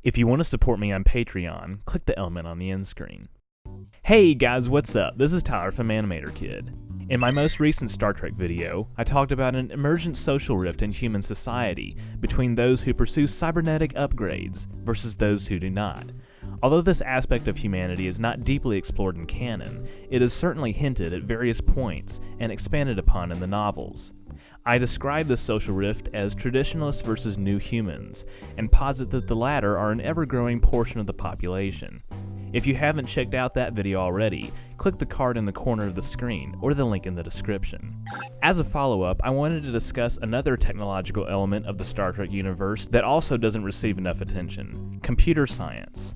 If you want to support me on Patreon, click the element on the end screen. Hey guys, what's up? This is Tyler from Animator Kid. In my most recent Star Trek video, I talked about an emergent social rift in human society between those who pursue cybernetic upgrades versus those who do not. Although this aspect of humanity is not deeply explored in canon, it is certainly hinted at various points and expanded upon in the novels. I describe this social rift as traditionalists versus new humans, and posit that the latter are an ever-growing portion of the population. If you haven't checked out that video already, click the card in the corner of the screen or the link in the description. As a follow-up, I wanted to discuss another technological element of the Star Trek universe that also doesn't receive enough attention: computer science.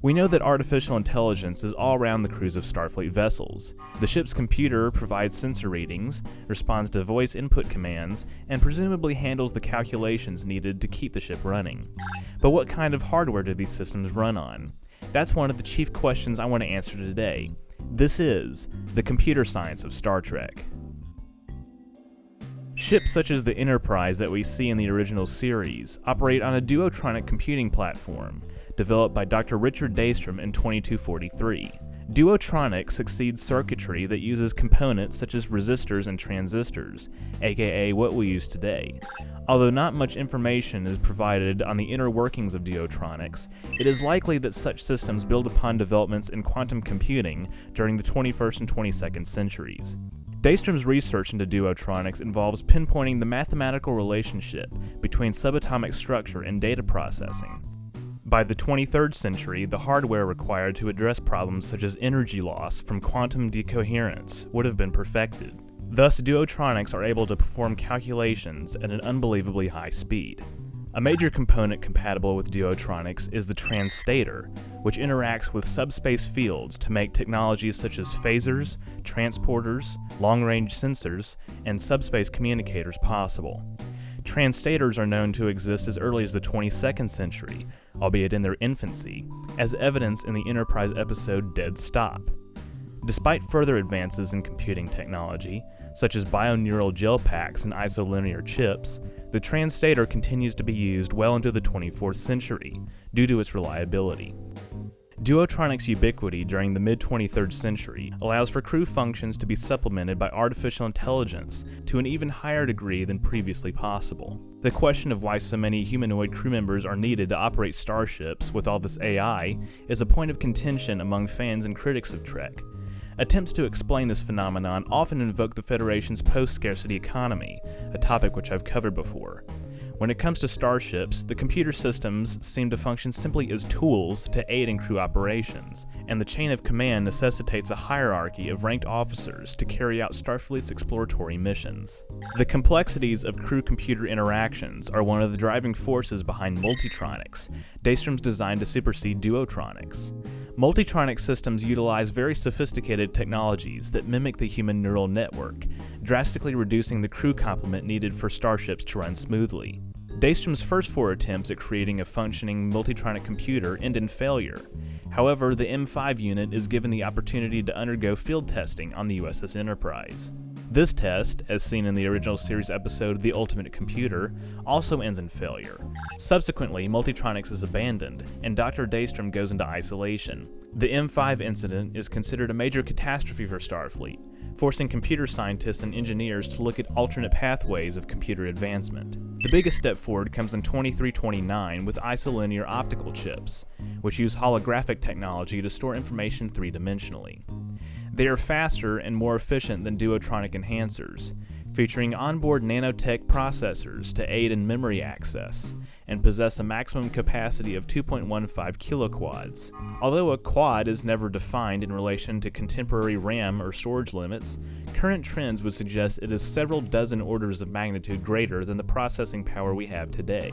We know that artificial intelligence is all around the crews of Starfleet vessels. The ship's computer provides sensor readings, responds to voice input commands, and presumably handles the calculations needed to keep the ship running. But what kind of hardware do these systems run on? That's one of the chief questions I want to answer today. This is the computer science of Star Trek. Ships such as the Enterprise that we see in the original series operate on a duotronic computing platform, developed by Dr. Richard Daystrom in 2243. Duotronic succeeds circuitry that uses components such as resistors and transistors, aka what we use today. Although not much information is provided on the inner workings of duotronics, it is likely that such systems build upon developments in quantum computing during the 21st and 22nd centuries. Daystrom's research into duotronics involves pinpointing the mathematical relationship between subatomic structure and data processing. By the 23rd century, the hardware required to address problems such as energy loss from quantum decoherence would have been perfected. Thus, duotronics are able to perform calculations at an unbelievably high speed. A major component compatible with duotronics is the Transtator, which interacts with subspace fields to make technologies such as phasers, transporters, long-range sensors, and subspace communicators possible. Transtators are known to exist as early as the 22nd century, albeit in their infancy, as evidenced in the Enterprise episode Dead Stop. Despite further advances in computing technology, such as bioneural gel packs and isolinear chips, the Transtator continues to be used well into the 24th century due to its reliability. Duotronics' ubiquity during the mid-23rd century allows for crew functions to be supplemented by artificial intelligence to an even higher degree than previously possible. The question of why so many humanoid crew members are needed to operate starships with all this AI is a point of contention among fans and critics of Trek. Attempts to explain this phenomenon often invoke the Federation's post-scarcity economy, a topic which I've covered before. When it comes to starships, the computer systems seem to function simply as tools to aid in crew operations, and the chain of command necessitates a hierarchy of ranked officers to carry out Starfleet's exploratory missions. The complexities of crew-computer interactions are one of the driving forces behind multitronics, Daystrom's design to supersede duotronics. Multitronic systems utilize very sophisticated technologies that mimic the human neural network, drastically reducing the crew complement needed for starships to run smoothly. Daystrom's first 4 attempts at creating a functioning multitronic computer end in failure. However, the M5 unit is given the opportunity to undergo field testing on the USS Enterprise. This test, as seen in the original series episode The Ultimate Computer, also ends in failure. Subsequently, Multitronics is abandoned, and Dr. Daystrom goes into isolation. The M5 incident is considered a major catastrophe for Starfleet, forcing computer scientists and engineers to look at alternate pathways of computer advancement. The biggest step forward comes in 2329 with isolinear optical chips, which use holographic technology to store information three-dimensionally. They are faster and more efficient than duotronic enhancers, featuring onboard nanotech processors to aid in memory access, and possess a maximum capacity of 2.15 kiloquads. Although a quad is never defined in relation to contemporary RAM or storage limits, current trends would suggest it is several dozen orders of magnitude greater than the processing power we have today.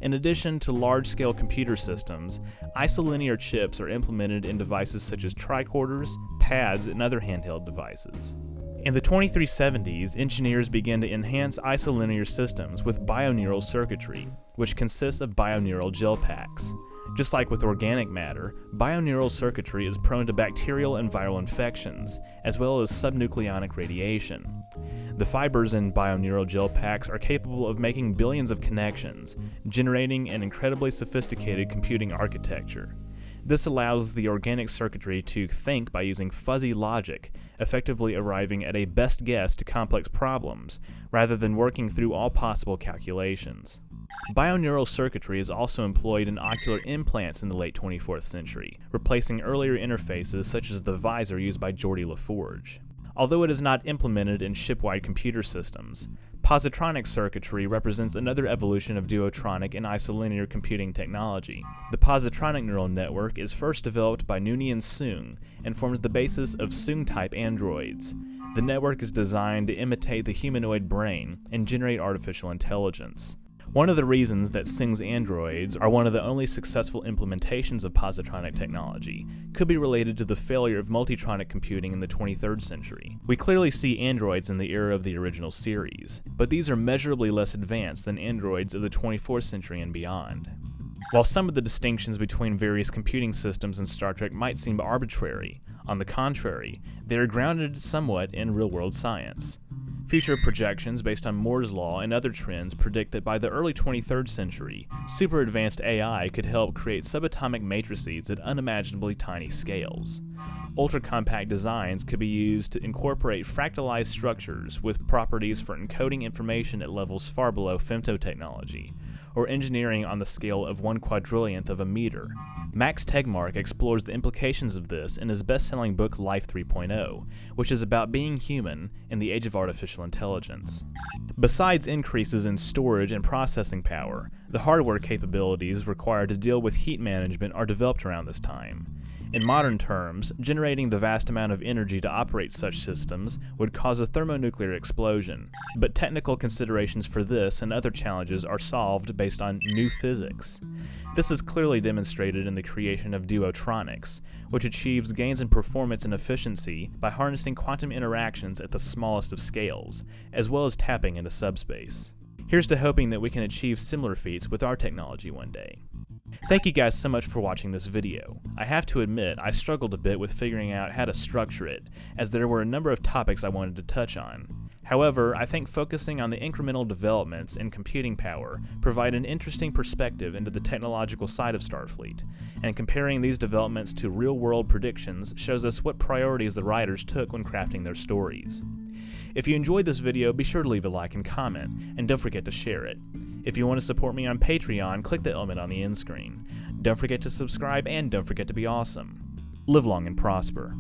In addition to large-scale computer systems, isolinear chips are implemented in devices such as tricorders, pads, and other handheld devices. In the 2370s, engineers began to enhance isolinear systems with bioneural circuitry, which consists of bioneural gel packs. Just like with organic matter, bioneural circuitry is prone to bacterial and viral infections, as well as subnucleonic radiation. The fibers in bioneural gel packs are capable of making billions of connections, generating an incredibly sophisticated computing architecture. This allows the organic circuitry to think by using fuzzy logic, effectively arriving at a best guess to complex problems, rather than working through all possible calculations. Bioneural circuitry is also employed in ocular implants in the late 24th century, replacing earlier interfaces such as the visor used by Geordie LaForge. Although it is not implemented in ship-wide computer systems, positronic circuitry represents another evolution of duotronic and isolinear computing technology. The positronic neural network is first developed by Noonien Soong and forms the basis of Soong-type androids. The network is designed to imitate the humanoid brain and generate artificial intelligence. One of the reasons that Soong's androids are one of the only successful implementations of positronic technology could be related to the failure of multitronic computing in the 23rd century. We clearly see androids in the era of the original series, but these are measurably less advanced than androids of the 24th century and beyond. While some of the distinctions between various computing systems in Star Trek might seem arbitrary, on the contrary, they are grounded somewhat in real-world science. Future projections based on Moore's Law and other trends predict that by the early 23rd century, super advanced AI could help create subatomic matrices at unimaginably tiny scales. Ultra-compact designs could be used to incorporate fractalized structures with properties for encoding information at levels far below femtotechnology, or engineering on the scale of 1/4,000th of a meter. Max Tegmark explores the implications of this in his best-selling book Life 3.0, which is about being human in the age of artificial intelligence. Besides increases in storage and processing power, the hardware capabilities required to deal with heat management are developed around this time. In modern terms, generating the vast amount of energy to operate such systems would cause a thermonuclear explosion, but technical considerations for this and other challenges are solved based on new physics. This is clearly demonstrated in the creation of duotronics, which achieves gains in performance and efficiency by harnessing quantum interactions at the smallest of scales, as well as tapping into subspace. Here's to hoping that we can achieve similar feats with our technology one day. Thank you guys so much for watching this video. I have to admit, I struggled a bit with figuring out how to structure it, as there were a number of topics I wanted to touch on. However, I think focusing on the incremental developments in computing power provide an interesting perspective into the technological side of Starfleet, and comparing these developments to real-world predictions shows us what priorities the writers took when crafting their stories. If you enjoyed this video, be sure to leave a like and comment, and don't forget to share it. If you want to support me on Patreon, click the element on the end screen. Don't forget to subscribe, and don't forget to be awesome. Live long and prosper.